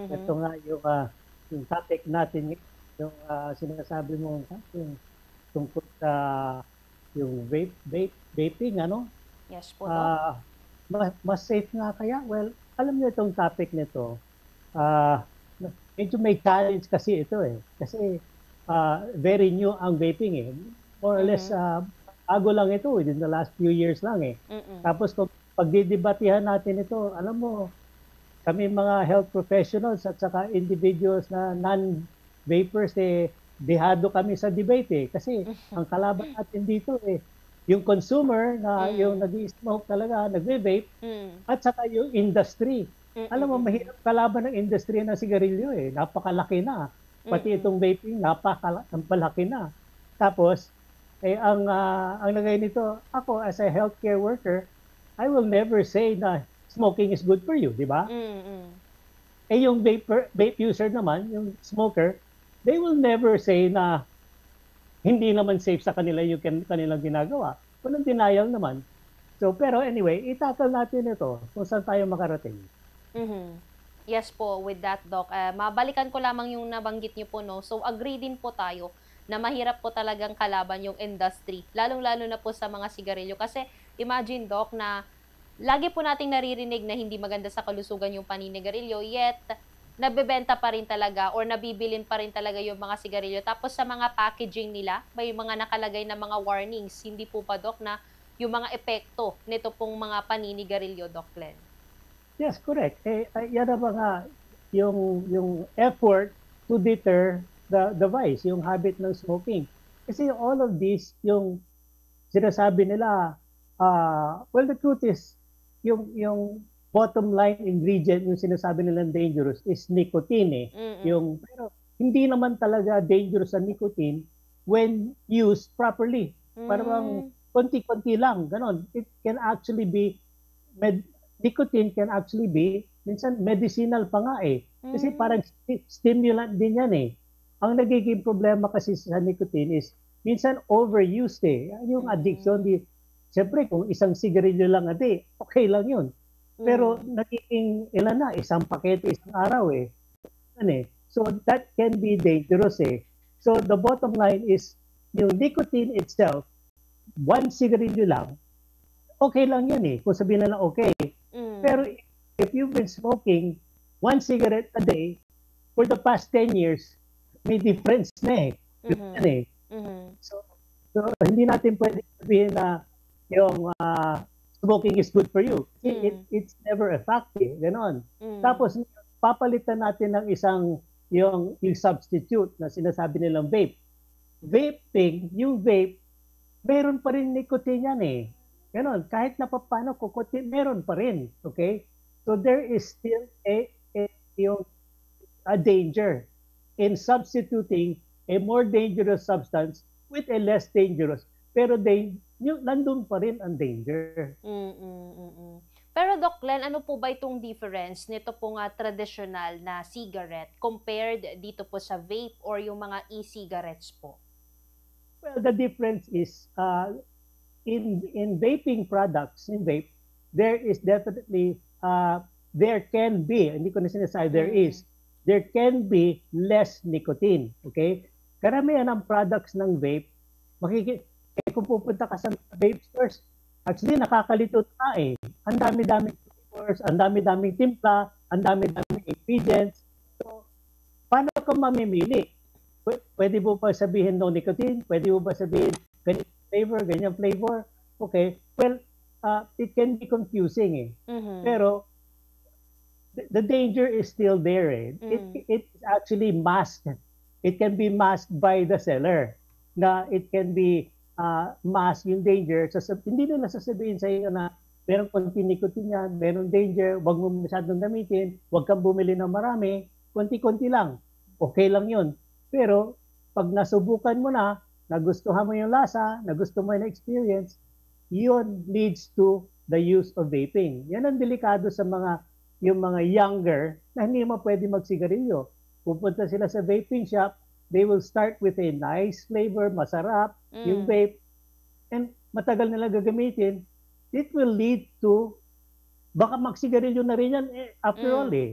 Ito Mhm. nga yung topic natin yung sinasabi mo yung tungkol sa yung vaping ano. Yes po, Doc. Ah, mas safe nga kaya? Well, alam niyo itong topic nito, ah, medyo may challenge kasi ito eh. Kasi very new ang vaping eh. More or less, Mhm. bago lang ito within the last few years lang eh. Mm. Tapos kung pagdidebatehan natin ito, alam mo, kami mga health professionals at saka individuals na non-vapers eh, dehado kami sa debate eh. Kasi ang kalaban natin dito eh, yung consumer na yung Mm. nag-smoke talaga, nagve-vape, Mm. at saka yung industry. Mm. Alam mo, Mm. mahirap kalaban ng industry ng sigarilyo eh. Napakalaki na. Pati Mm. itong vaping, napakalaki na. Tapos, ang lagay nito, ako as a healthcare worker, I will never say na smoking is good for you, di ba? Mm. Eh yung vape user naman, yung smoker, they will never say na hindi naman safe sa kanila yung kanilang ginagawa. Walang denial naman. So, pero anyway, itakal natin ito kung saan tayo makarating. Mhm. Yes po, with that, Doc. Mabalikan ko lamang yung nabanggit niyo po, 'no. So, agree din po tayo na mahirap po talagang kalaban yung industry, lalong-lalo na po sa mga sigarilyo. Kasi imagine, Doc, na lagi po nating naririnig na hindi maganda sa kalusugan yung paninigarilyo, yet nabebenta pa rin talaga or nabibilin pa rin talaga yung mga sigarilyo. Tapos sa mga packaging nila, may mga nakalagay na mga warnings. Hindi po ba, Doc, na yung mga epekto nito pong mga paninigarilyo, Doc Glenn? Yes, correct. Yan ang mga yung effort to deter the vice, yung habit ng smoking. Kasi all of this, yung sinasabi nila, well, the truth is, yung bottom line ingredient, yung sinasabi nilang dangerous is nicotine eh. Mm. Pero hindi naman talaga dangerous ang nicotine when used properly. Parang Hmm. konti-konti lang, ganon. It can actually be, med, nicotine can actually be, minsan medicinal pa nga eh. Kasi Hmm. parang stimulant din yan eh. Ang nagiging problema kasi sa nicotine is, minsan overused eh. Yung addiction, Hmm. siyempre kung isang sigarilyo lang a day, okay lang yun. Pero Mhm. nagiging ilan na, isang pakete isang araw eh. Yan eh. So that can be dangerous eh. So the bottom line is, yung nicotine itself, one sigarilyo lang, okay lang yan eh. Kung sabihin na lang okay. Pero Hmm. if you've been smoking one cigarette a day for the past 10 years, may difference na eh. Yan Mhm. eh. Mhm. So, hindi natin pwede sabihin na yung smoking is good for you. Hmm. It's never a fact eh. Ganon. Hmm. Tapos, papalitan natin ng isang yung substitute na sinasabi nilang vape. Vaping, yung vape, meron pa rin nicotine yan eh. Ganon. Kahit na paano kukutin, meron pa rin. Okay? So there is still a, yung, a danger in substituting a more dangerous substance with a less dangerous. Pero yung, nandun pa rin ang danger. Mm. Mm. Pero Doc Glenn, ano po ba itong difference nito pong, tradisyonal na cigarette compared dito po sa vape or yung mga e-cigarettes po? Well, the difference is in vaping products, in vape, there is definitely, there can be, hindi ko na sinasabi Hmm. there can be less nicotine. Okay? Karamihan ng products ng vape, kung pupunta ka sa vape stores, actually nakakalitot ka eh. Ang dami-daming flavors, ang dami-daming timpla, ang dami-daming ingredients. So, paano ka mamimili? Pwede mo ba sabihin no nicotine? Pwede mo ba sabihin ganyan flavor? Okay. Well, it can be confusing eh. Mhm. Pero the danger is still there eh. Hmm. It's actually masked. It can be masked by the seller. Na it can be masked yung danger. Hindi nila sasabihin sa iyo na meron konti nicotine yan, meron danger, wag mo masyadong gamitin, wag kang bumili ng marami, konti-konti lang. Okay lang yun. Pero pag nasubukan mo na, nagustuhan mo yung lasa, nagustuhan mo yung experience, yun leads to the use of vaping. Yan ang delikado sa yung mga younger na hindi mo pwede magsigarilyo. Pupunta sila sa vaping shop, they will start with a nice flavor, masarap, yung Hmm. vape, and matagal nila gagamitin, it will lead to, baka magsigarilyo na rin yan, after all Hmm. eh.